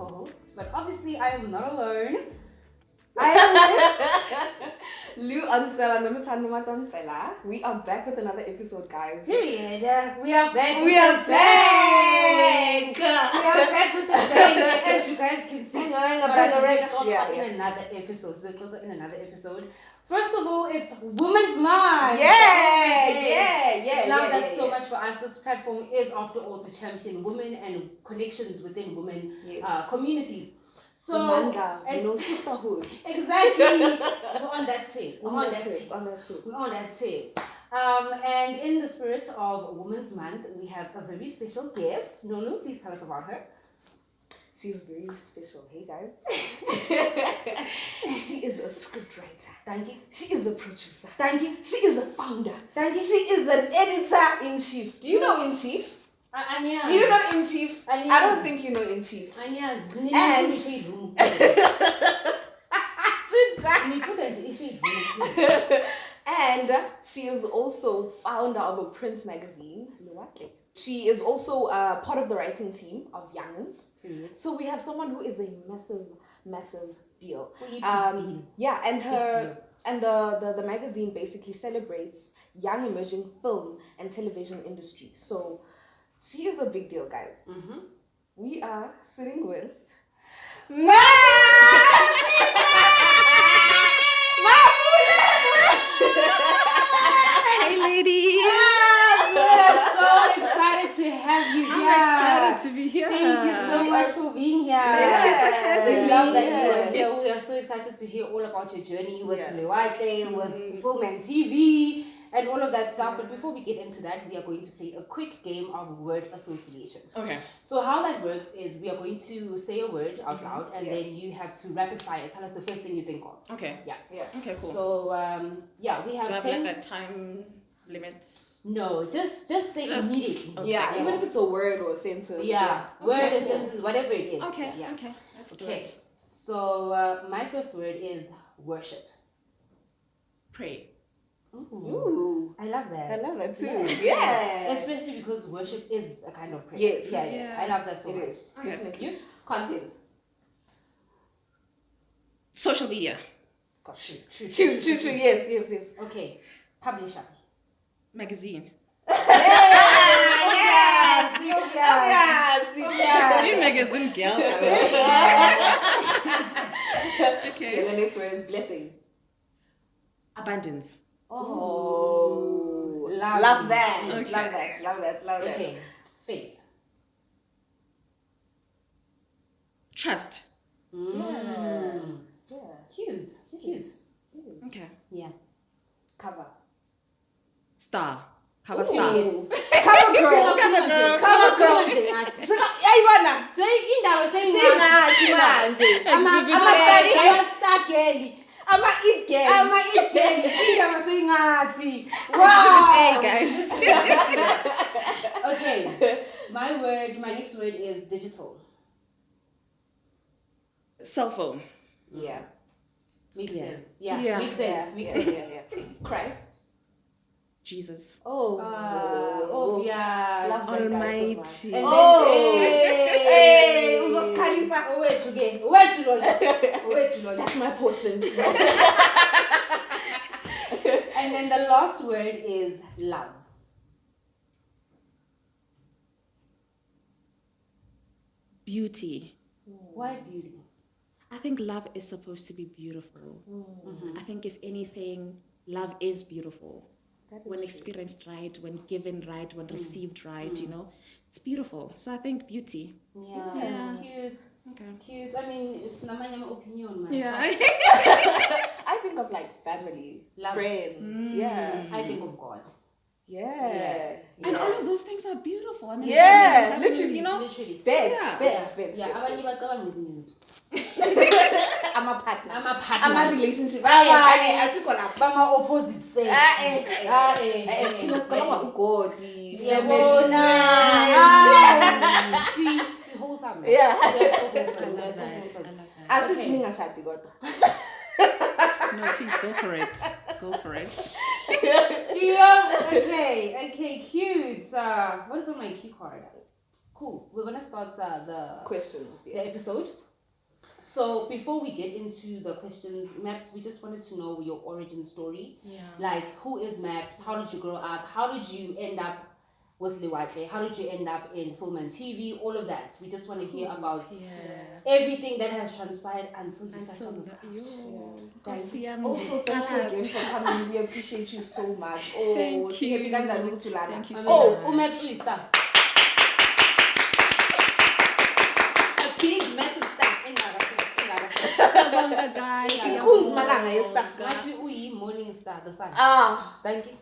co-host, but obviously I am not alone. I am with Lou Ansela Namutan Numatonsela. We are back with another episode, guys. Period. We are back. We are back. We are back with the bang, as you guys can see. In another episode. So in another episode. First of all, it's Women's Month. Yeah. Love that so much for us. This platform is, after all, to champion women and connections within women communities. So, sisterhood. Exactly. We're on that tip. We're on that tip. And in the spirit of Women's Month, we have a very special guest. Nonu, please tell us about her. She's very special. Hey, guys. She is a scriptwriter. Thank you. She is a producer. Thank you. She is a founder. Thank you. She is an editor-in-chief. Do you know in-chief? Anya. Do you know in-chief? Anya. I don't think you know in-chief. Anya. And she is also founder of a print magazine. She is also part of the writing team of Young'uns. Mm-hmm. So we have someone who is a massive deal. The magazine basically celebrates young emerging film and television industry. So she is a big deal, guys. Mm-hmm. We are sitting with Mapule! Hey, ladies! We're so excited to have you here. I'm excited to be here. Thank you so much for being here. Yeah. We love that you are here. We are so excited to hear all about your journey with Lewate, with film and TV, and all of that stuff. But before we get into that, we are going to play a quick game of word association. Okay. So how that works is we are going to say a word out loud, and then you have to rapid fire. Tell us the first thing you think of. Okay. Yeah. Okay, cool. So we have Do I have 10. like a time limit? No, just say immediately. Okay. Yeah, even if it's a word or a sentence. Yeah, word or sentence, whatever it is. Okay. Yeah. Okay. Let's do Okay. it. So my first word is worship. Pray. Ooh. I love that. I love that too. Yeah. Yeah. Especially because worship is a kind of prayer. Yes. Yeah. Yeah. I love that so It much. is. Okay. Definitely. You? Content. Social media. True. Yes. Okay. Publisher. Magazine. Yes. You magazine girl. Okay, the next word is blessing. Abundance. Oh, Lovely. love that. Okay. Love that. Okay. Faith. Trust. Yeah. Cute. Okay. Yeah. Cover. Star. Cover star. Ooh. Cover girl. Cover girl. Ayibona. Say indawo Singazi manje. ama-star girl. Ama-it girl. Ama-it girl. Indawo sengathi. Hey Wow. guys. Okay. My next word is digital. Cell phone. Yeah. Makes Yeah. sense. Yeah. Yeah. Makes sense. Yeah. Christ. Jesus. Oh. Yeah. Love that guy so much. Almighty. And Oh. then, Hey, uzosikalisa. Owethu lo. That's my portion. And then the last word is love. Beauty. Why beauty? I think love is supposed to be beautiful. Mm-hmm. I think if anything, love is beautiful. That is When true. experienced right, when given right, when received right, you know, it's beautiful. So I think beauty. Yeah. Yeah. Cute. Okay. I mean, it's namanya opinion, man. Yeah. I think of like family, Love. friends. Yeah. I think of God. Yeah. And all of those things are beautiful. I mean, Yeah, having, literally. you know, Literally. Beds. Yeah. Abanye bacabanga izinto. I'm a partner. I'm a I'm partner. a relationship. Asikho lapho. Bama opposite sex. Sina sikhuluma ugodi. Yabona. Yeah. See, wholesome. Yeah. Yes, wholesome. I love Yes, that. wholesome. I love that. Asithi Okay. ningashadi kodwa. No, please go for it. Go for it. Yeah. Okay, cute. What is on my cue card? Cool. We're gonna start the Questions. the episode. So before we get into the questions, Maps, we just wanted to know your origin story. Yeah. Like, who is Maps? How did you grow up? How did you end up with Liwatle? How did you end up in film and TV? All of that. We just want to hear about everything that has transpired until you sat on this couch. Also, thank you again for coming. We appreciate you so much. Oh, Thank you. Thank you so so Oh, Maps, please stop. A big, massive star. Guys, Ikhundla malanga ye-star. Ngathi uyi morning star, the sun. Thank you.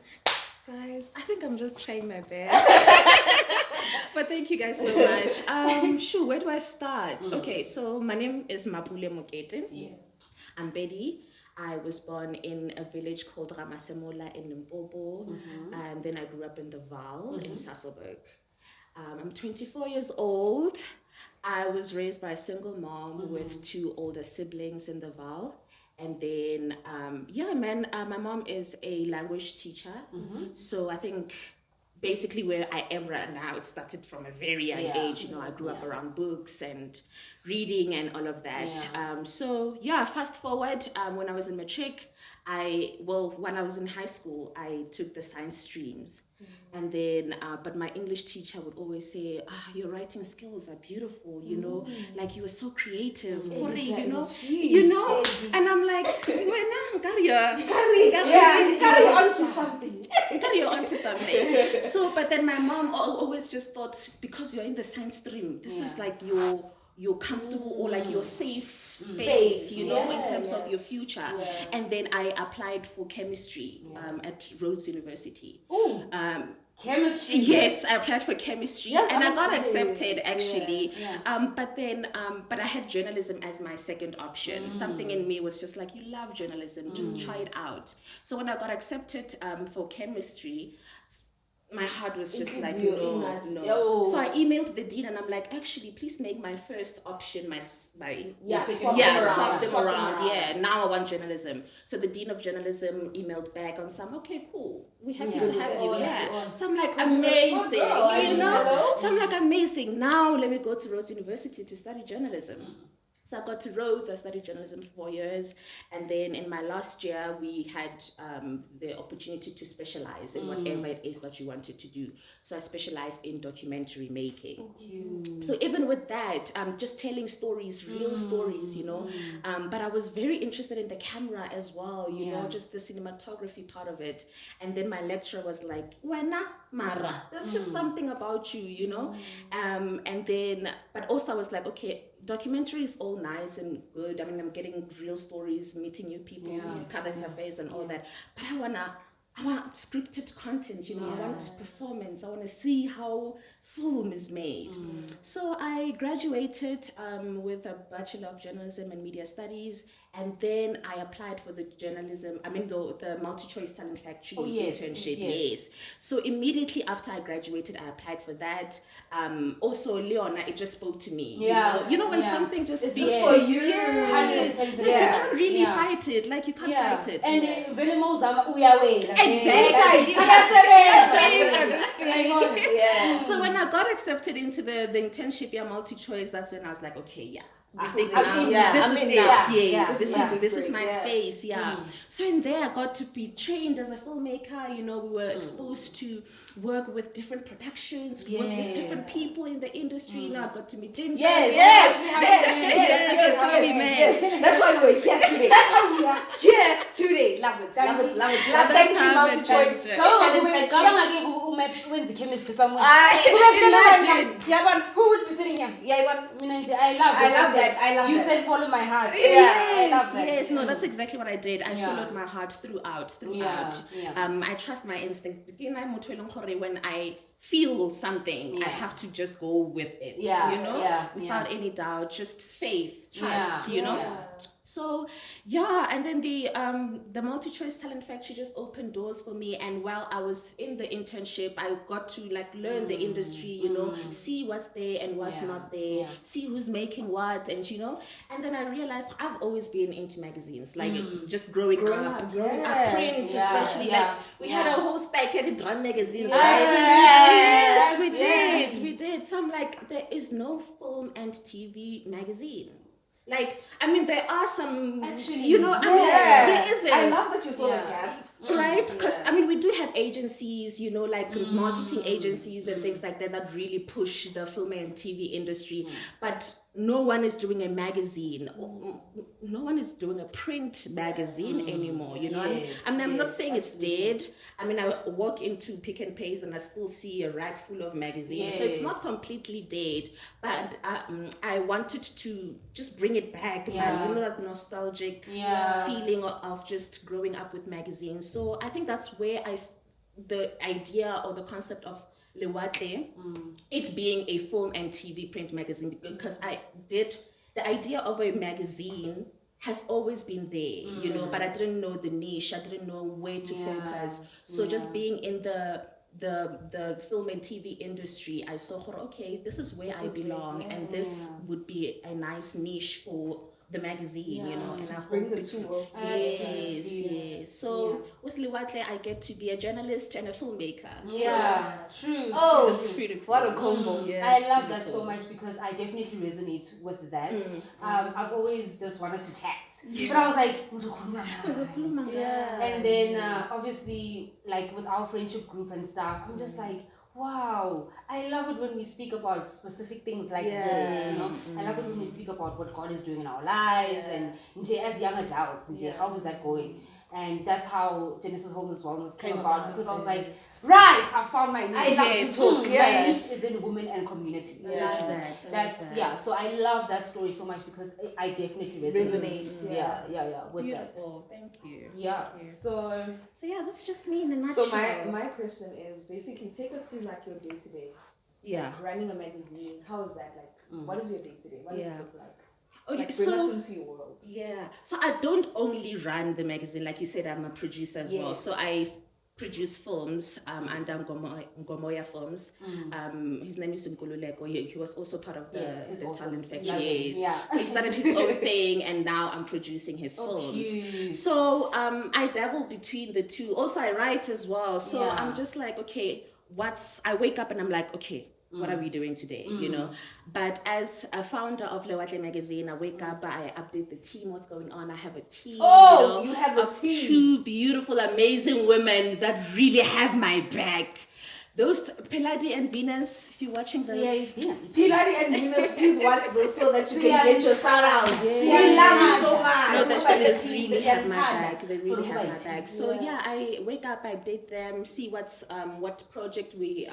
Guys, I think I'm just trying my best. But thank you guys so much. Sure, where do I start? Okay, so my name is Mapule Mokete. Yes. I'm Betty. I was born in a village called Ramasemola in Limpopo, and then I grew up in the Vaal in Sasolburg. I'm 24 years old. I was raised by a single mom with 2 older siblings in the Vaal. And then, my mom is a language teacher. So I think basically where I am right now, it started from a very young age. You know, I grew up around books and reading and all of that. Fast forward, when I was in matric, when I was in high school, I took the science streams. And then, but my English teacher would always say, your writing skills are beautiful, you know, like you were so creative, you know, and I'm like, carry on to something. So, but then my mom always just thought, because you're in the science stream, this is like you're comfortable or like your safe space, you know, in terms of your future. And then I applied for chemistry at Rhodes University. Chemistry. Yes, I applied for chemistry, and I got accepted actually. But I had journalism as my second option. Something in me was just like, you love journalism, just try it out. So when I got accepted for chemistry, my heart was just like, no. So I emailed the dean and I'm like, actually, please make my first option swap them around. Yeah, now I want journalism. So the dean of journalism emailed back on some, okay, cool, we're happy to have you. So I'm like, amazing, you know? So I'm like, amazing. Now let me go to Rhodes University to study journalism. So I got to Rhodes, I studied journalism for 4 years, and then in my last year, we had the opportunity to specialize in whatever it is that you wanted to do. So I specialized in documentary making. So even with that, just telling stories, real stories, you know, but I was very interested in the camera as well, you know, just the cinematography part of it. And then my lecturer was like, Wena, Mara, there's just something about you, you know, and then, but also I was like, okay, documentary is all nice and good. I mean, I'm getting real stories, meeting new people, current affairs and all that. But I want scripted content, you know, I want performance. I want to see how film is made. So I graduated with a Bachelor of Journalism and Media Studies. And then I applied for the the multi-choice talent factory internship. Yes. So immediately after I graduated, I applied for that. Also, Leona, it just spoke to me. You know when something just it's speaks just for you. you can't really fight it. Like you can't fight it. And very most exactly. So when I got accepted into the internship multi-choice, that's when I was like, okay, this is my space. So in there I got to be trained as a filmmaker. You know, we were exposed to work with different productions, work with different people in the industry. You know, I got to meet Ginger. Yes. That's why we're here today. That's why we are here today. Love it. Thank you, multi-choice. Imagine. Who would be sitting here? I love that. You said follow my heart. I love that. Yes, no, that's exactly what I did. I followed my heart throughout. I trust my instinct. When I feel something, I have to just go with it. You know, without any doubt, just faith, trust. You know. So yeah, and then the multi-choice talent factory just opened doors for me. And while I was in the internship, I got to like learn the industry, you know, see what's there and what's not there, see who's making what, and you know. And then I realized I've always been into magazines, like just growing up, print, especially like we had a whole stack of drum magazines, right? Yes, we did. So I'm like, there is no film and TV magazine. Like, I mean, there are some, actually, you know, I mean, there isn't. I love that you saw the gap. Right? Because, I mean, we do have agencies, you know, like marketing agencies and things like that that really push the film and TV industry. But no one is doing a magazine. No one is doing a print magazine anymore, you know? I mean, I'm not saying it's dead. I mean, I walk into Pick and Pays and I still see a rack full of magazines. So it's not completely dead. But I wanted to just bring it back, you know, that nostalgic feeling of just growing up with magazines. So I think that's where the idea or the concept of Lewatle, it being a film and TV print magazine, because the idea of a magazine has always been there, you know, but I didn't know the niche, I didn't know where to focus. So just being in the film and TV industry, I saw, okay, this is where I belong, and this would be a nice niche for the magazine, you know, and I bring the two worlds. Yes. So with Lewatle, I get to be a journalist and a filmmaker. Yeah, true. Oh, it's pretty cool. What a combo. I love that so much because I definitely resonate with that. I've always just wanted to chat. But I was like, and then obviously, like with our friendship group and stuff, I'm just like, wow, I love it when we speak about specific things like this, you know. I love it when we speak about what God is doing in our lives and as young adults, how is that going? And that's how Genesis Wholeness came about, because I was like, right, I found my niche. I love to talk. My niche is in women and community. That's so I love that story so much because I definitely resonate. With Beautiful. that. Thank you. Yeah. Thank you. So yeah, that's just me in a nutshell. So my question is basically, take us through like your day to day. Yeah. Running a magazine, how is that like? What is your day to day? What does it look like? Okay, like, bring us into your world. Yeah. So I don't only run the magazine, like you said, I'm a producer as well. So I produce films under Ngomoya Films. His name is Nkululeko. He was also part of the talent factory. So he started his own thing, and now I'm producing his films. Cute. So I dabble between the two. Also, I write as well. So I'm just like, okay, I wake up and I'm like, okay, what are we doing today, you know? But as a founder of Lewatle magazine, I wake up, I update the team, what's going on. I have a team, you have a team. Two beautiful, amazing women that really have my back. Those Piladi and Venus, if you're watching this. Piladi and Venus, please watch this so that you can get your shout outs. We love you so much. No, they really have my back. They really have my back. So I wake up, I update them, see what project we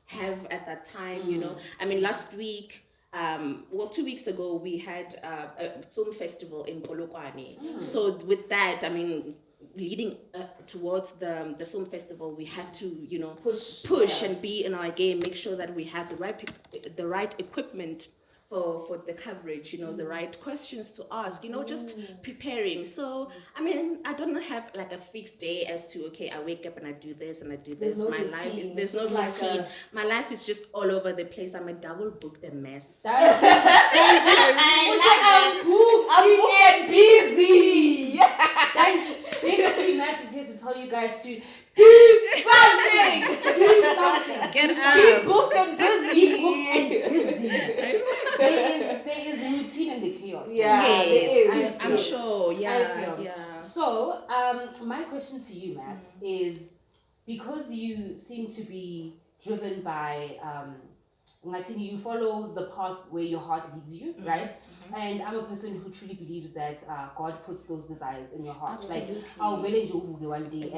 have at that time, you know. I mean, last week, 2 weeks ago, we had a film festival in Polokwane. So with that, I mean, leading towards the film festival, we had to, you know, push and be in our game, make sure that we have the right equipment for the coverage, you know, the right questions to ask, you know, just preparing. So, I mean, I don't have like a fixed day as to, okay, I wake up and I do this and I do this. There's no my routine. life is, there's no routine. My life is just all over the place. I'm a double booked mess. I'm booked and busy. Basically, Max is here to tell you guys to do something. Get up. Keep booked and busy. There is routine in the chaos. Yes, I'm sure. Yeah, yeah. So, my question to you, Max, is because you seem to be driven by you follow the path where your heart leads you, right? And I'm a person who truly believes that God puts those desires in your heart. Absolutely. Like, I'll vele nje uvuke one day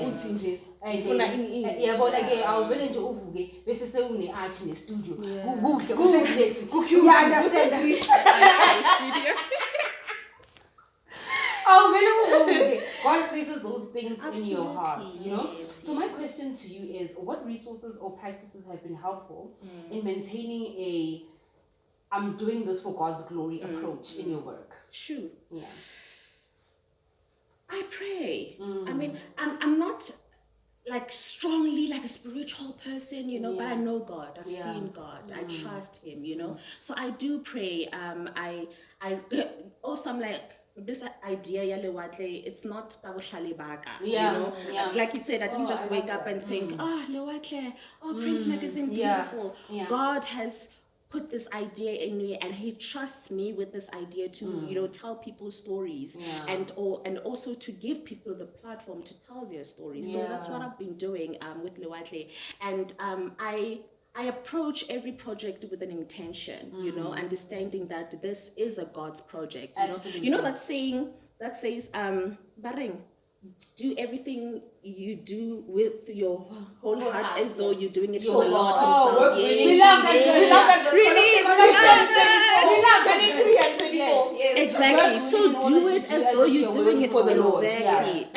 God places those things in your heart, you know? So my question to you is, what resources or practices have been helpful in maintaining I'm doing this for God's glory approach in your work? Sure. Yeah. I pray. I mean, I'm not like strongly like a spiritual person, you know, but I know God. I've seen God. I trust Him, you know. So I do pray. I also I'm like this idea it's not you know. Like you said, I didn't just wake up and think, oh lewatle, oh Prince Magazine, beautiful. God has put this idea in me, and He trusts me with this idea to you know, tell people stories and also to give people the platform to tell their stories. So that's what I've been doing with Lewatle. And I approach every project with an intention, you know, understanding that this is a God's project, you know. You know that saying that says Baring, do everything you do with your whole heart as though you're doing it for the Lord Himself. We love that. We love that. Really? 23 and 24. Yes. Exactly. So do it as though you're doing it for the Lord. Exactly.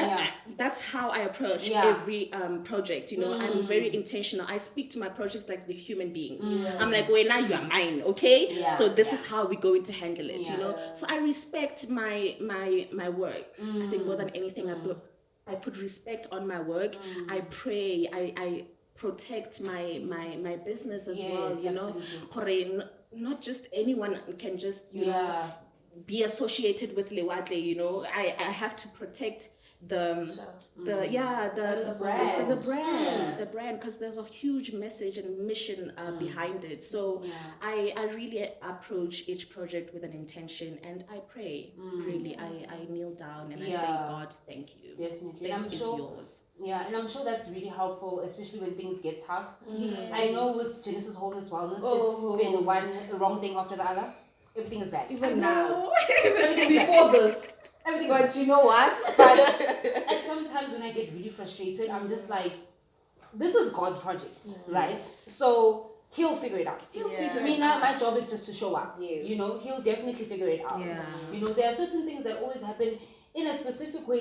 That's how I approach every project. You know, I'm very intentional. I speak to my projects like the human beings. I'm like, well, now you are mine, okay? So this is how we're going to handle it. You know. So I respect my work. I think more than anything, I put respect on my work. I pray. I protect my business as well. You know, not just anyone can just you know be associated with Lewatle. You know, I have to protect the brand, because there's a huge message and mission behind it. So I really approach each project with an intention, and I pray. Really, I kneel down and I say, God, thank you. Definitely. This is yours. Yeah, and I'm sure that's really helpful, especially when things get tough. I know with Genesis Wholeness Wellness, it's been one wrong thing after the other. Everything is bad. Even now. Before this. Everything. But you know what? And sometimes when I get really frustrated, I'm just like, this is God's project, right? So He'll figure it out. My job is just to show up. You know, He'll definitely figure it out. You know, there are certain things that always happen in a specific way,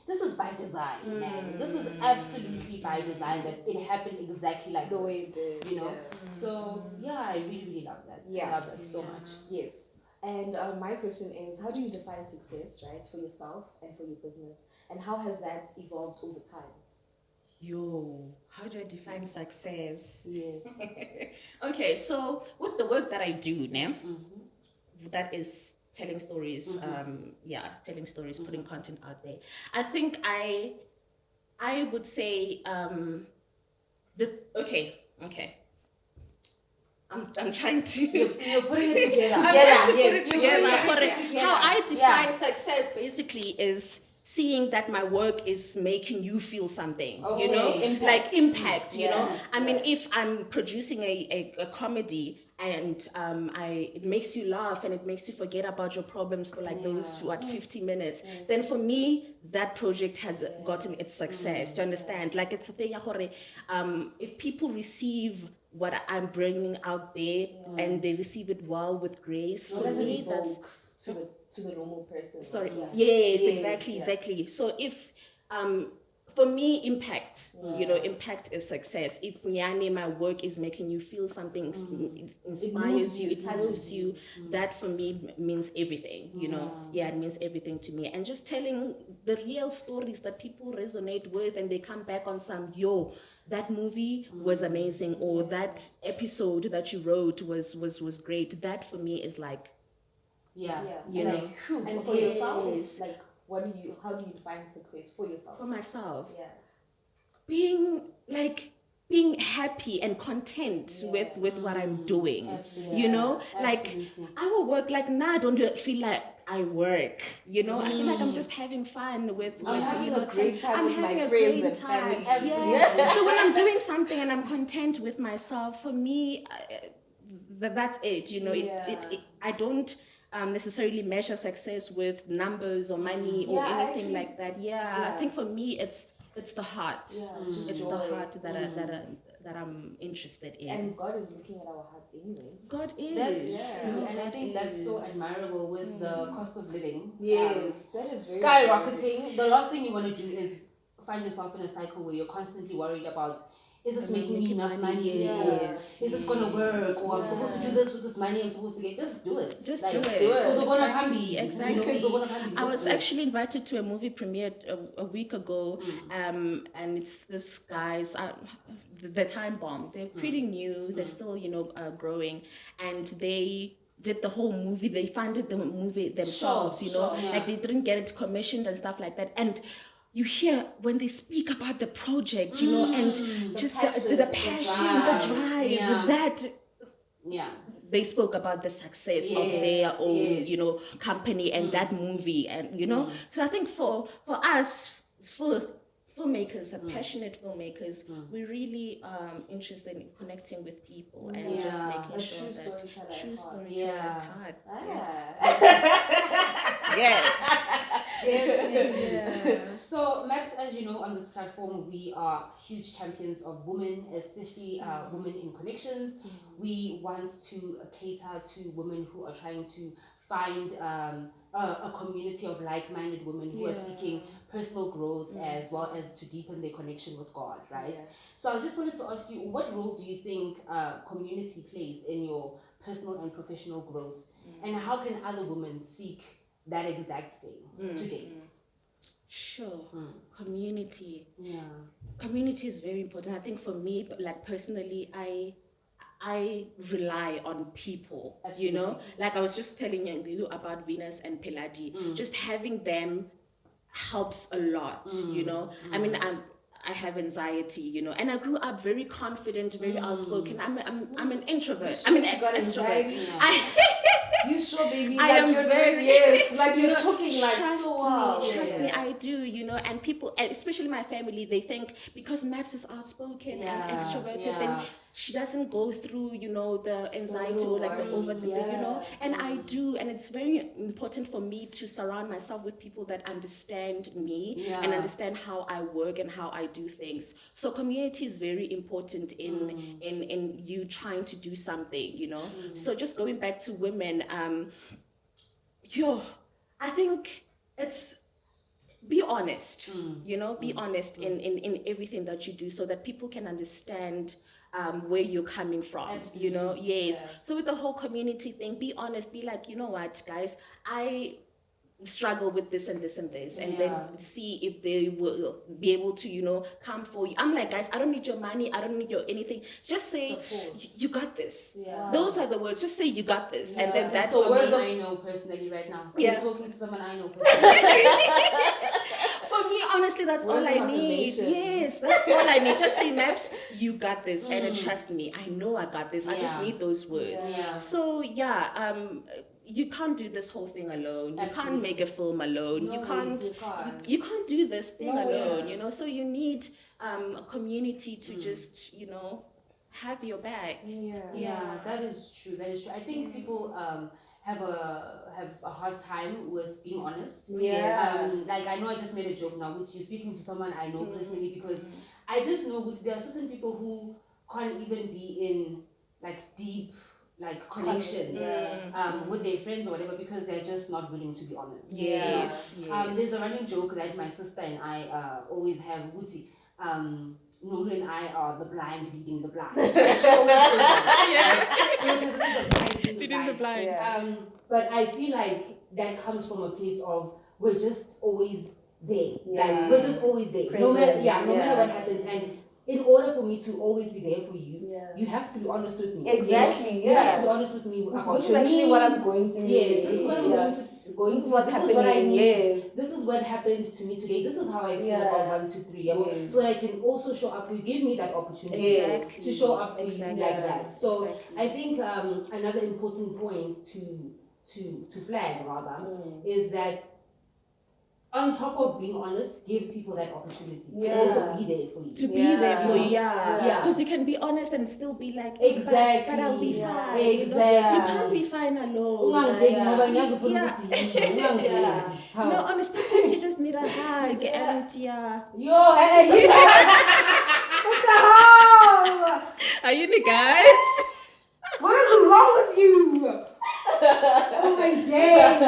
this is by design, man. This is absolutely by design that it happened exactly like the way it did. You know? So I really, really love that. I love that so much. Yes. And my question is, how do you define success, right, for yourself and for your business? And how has that evolved over time? How do I define success? Yes. Okay, so with the work that I do now, that is telling stories, telling stories, putting content out there. I think I would say okay. I'm trying to. You're putting it together. How I define success basically is seeing that my work is making you feel something, you know, impact, you know. I mean, if I'm producing a comedy and it makes you laugh and it makes you forget about your problems for like those 50 minutes, then for me that project has gotten its success. Do you understand? Like, it's a thing if people receive what I'm bringing out there and they receive it well with grace, for me that's to the normal person. Sorry. Yes, exactly. So if for me, impact, you know, impact is success. If my work is making you feel something, inspires you, it touches you, that for me means everything, you know. It means everything to me. And just telling the real stories that people resonate with, and they come back on some, that movie was amazing, or that episode that you wrote was great. That for me is like, you know. And for yourself, like, how do you define success for yourself? For myself, being happy and content with what I'm doing. You know, like our work, like now I don't feel like I work, you know. I feel like I'm just having fun with I'm having a great time with my friends and family. So when I'm doing something and I'm content with myself, for me, that's it, you know. I don't necessarily measure success with numbers or money or anything like that. I think for me it's the heart. It's the heart that I'm interested in. And God is looking at our hearts anyway. God is. That's true. And I think that's so admirable with the cost of living. Yes, that is very skyrocketing. The last thing you want to do is find yourself in a cycle where you're constantly worried about is this making me enough money? Yes. Is this gonna work? Or I'm supposed to do this with this money I'm supposed to get. Just do it. Just like, do it. Exactly. I was actually invited to a movie premiere a week ago, and it's this guy's the Time Bomb. They're pretty new. They're still growing, and they did the whole movie. They funded the movie themselves. Like they didn't get it commissioned and stuff like that. And you hear when they speak about the project, and just the passion, the drive, that. Yeah. They spoke about the success of their own, company and that movie, and So I think for us, filmmakers, passionate filmmakers, we're really interested in connecting with people and just making sure that true storytelling part. Yes. So, Maps, as you know, on this platform, we are huge champions of women, especially women in connections. We want to cater to women who are trying to find a community of like-minded women who are seeking personal growth as well as to deepen their connection with God, right? So I just wanted to ask you, what role do you think community plays in your personal and professional growth? And how can other women seek that exact thing today? Sure. Community. Community is very important. I think for me, like personally, I rely on people. Absolutely. Like I was just telling you about Venus and Peladi. Just having them helps a lot. I mean, I have anxiety, and I grew up very confident, very outspoken. I'm an introvert. I'm an extrovert. You sure, baby? I am you're very like you're talking like so well. Trust me, I do. And people, and especially my family, they think because Maps is outspoken and extroverted, then she doesn't go through, the anxiety or like the overthinking, and I do, and it's very important for me to surround myself with people that understand me and understand how I work and how I do things. So community is very important in you trying to do something, So just going back to women, I think it's be honest, be honest in everything that you do so that people can understand where you're coming from. Absolutely. So with the whole community thing, be honest, be like, you know what, guys, I struggle with this and this and this, and then see if they will be able to come for you. I'm like, guys, I don't need your money, I don't need your anything, just say you got this. Those are the words, just say you got this, and then that's so words I know personally right now. I'm talking to someone I know personally. For me, honestly, that's all I need. Yes, that's all I need. Just say, Maps, you got this, and trust me, I know I got this. I just need those words. So you can't do this whole thing alone. You can't make a film alone. You can't do this thing alone. So you need a community to just have your back. That is true. I think people have a hard time with being honest. Like I know I just made a joke now, which you're speaking to someone I know personally, because I just know there are certain people who can't even be in like deep connections with their friends or whatever, because they're just not willing to be honest. There's a running joke that my sister and I always have, Wuti. Nuru and I are the blind leading the blind. Leading the blind. But I feel like that comes from a place of we're just always there. Like we're just always there. No matter what happens. And in order for me to always be there for you, you have to be honest with me. Exactly. You have to be honest with me about this is actually what I'm going through. This is what I'm going through. This is what's happening. What I need. This is what happened to me today. This is how I feel about 1, 2, 3. So I can also show up for you. Give me that opportunity to show up for you like that. So I think another important point to flag rather is that on top of being honest, give people that opportunity to also be there for you. To be there for you, because you can be honest and still be like, exactly, but I'll be fine. Exactly. You can't be fine alone. No, honestly, sometimes you just need a hug and Yo, hey, what the hell? Are you guys? What is wrong with you? Oh my days!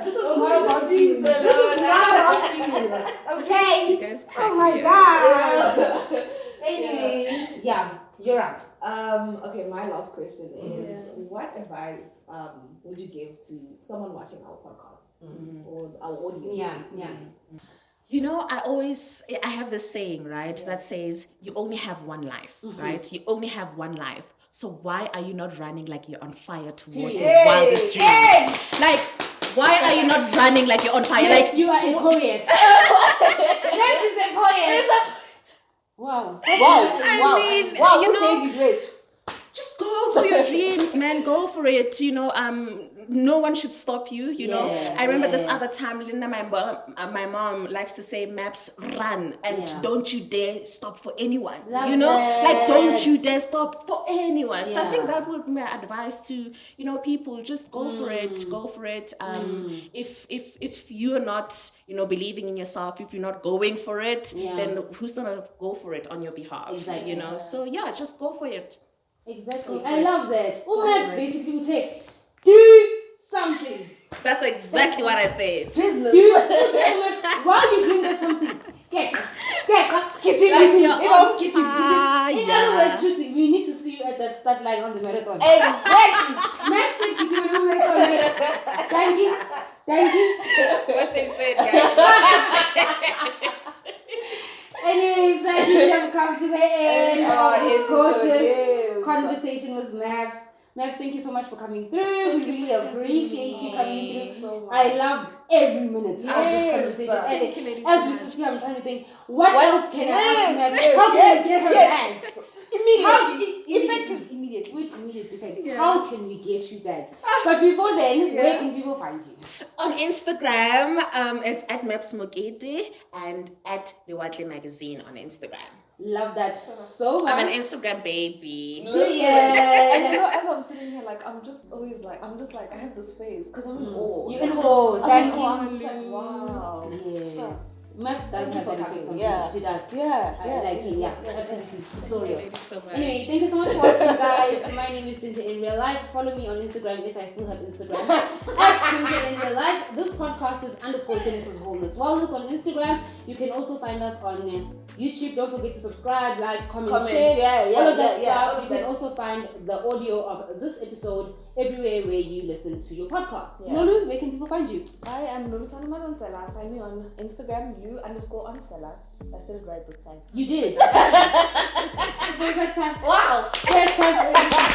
This is not about you. This is not about you. Okay. You guys oh my god. Anyway, yeah, you're up. Okay, my last question is: what advice would you give to someone watching our podcast or our audience? Yeah. You know, I have this saying, right, that says you only have one life, right? You only have one life. So why are you not running like you're on fire towards your wildest dreams? Like, why are you not running like you're on fire? Yes, like you are a poet. Yes, is a poet. Wow. Wow, you know, David, wait. just go for your dreams, man. Go for it. You know, no one should stop you. You know, I remember this other time, Linda, my mom likes to say, "Maps, run and don't you dare stop for anyone." Love you know, that. like don't you dare stop for anyone. So I Yeah. think that would be my advice to people. Just go for it. Go for it. If you're not believing in yourself, if you're not going for it, then who's gonna go for it on your behalf? Exactly. You know. So yeah, just go for it. Exactly. I love that. Women basically would say, do something. That's exactly what I said. Business. Do while you doing that something. Get kitchen. In other words, shooting, we need to see you at that start line on the marathon. Exactly. Max said kitchen marathon. Thank you. What they said, guys. Anyways, we have come to the end of this gorgeous gorgeous conversation with Maps. Maps, thank you so much for coming through. We really appreciate you coming through. so much. I loved every minute of this conversation. Thank you, ladies, As so we much. sit here, I'm trying to think, what else can I ask Maps? yes, How can I get her yes. back? Immediately. Effective immediately. With immediate effects. How can we get you back? But before then, where can people find you? On Instagram, it's at Maps Mokete and at the Watle Magazine on Instagram. Love that so much. I'm an Instagram baby. Yeah. And as I'm sitting here, I'm just like, I have this face because I'm in awe. You're in awe. Thank you. I'm just like, wow. Yes. Maps does have that effect on me. Yeah. She does. Yeah. Absolutely. It's so real. Thank you so much. Anyway, thank you so much for watching, guys. My name is Ginger in real life. Follow me on Instagram if I still have Instagram. At Ginger in real life. This podcast is _Genesis Wholeness Wellness on Instagram. You can also find us on YouTube. Don't forget to subscribe, like, comment, share. All of that stuff. You can also find the audio of this episode everywhere where you listen to your podcast. Lulu, where can people find you? I am Lulutana Madansela. Find me on Instagram, _Ansela. I said it right this time. You did. For the first time. Wow! First time for everything.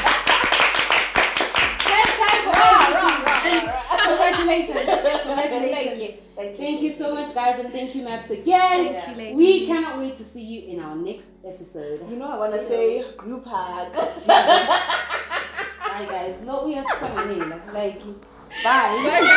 First time for everything. Congratulations. Thank you so much, guys, and thank you, Maps, again. Thank you, ladies. We cannot wait to see you in our next episode. You know, I want to say group hug. Bye, guys. No, we are summoning. Bye. Bye, guys.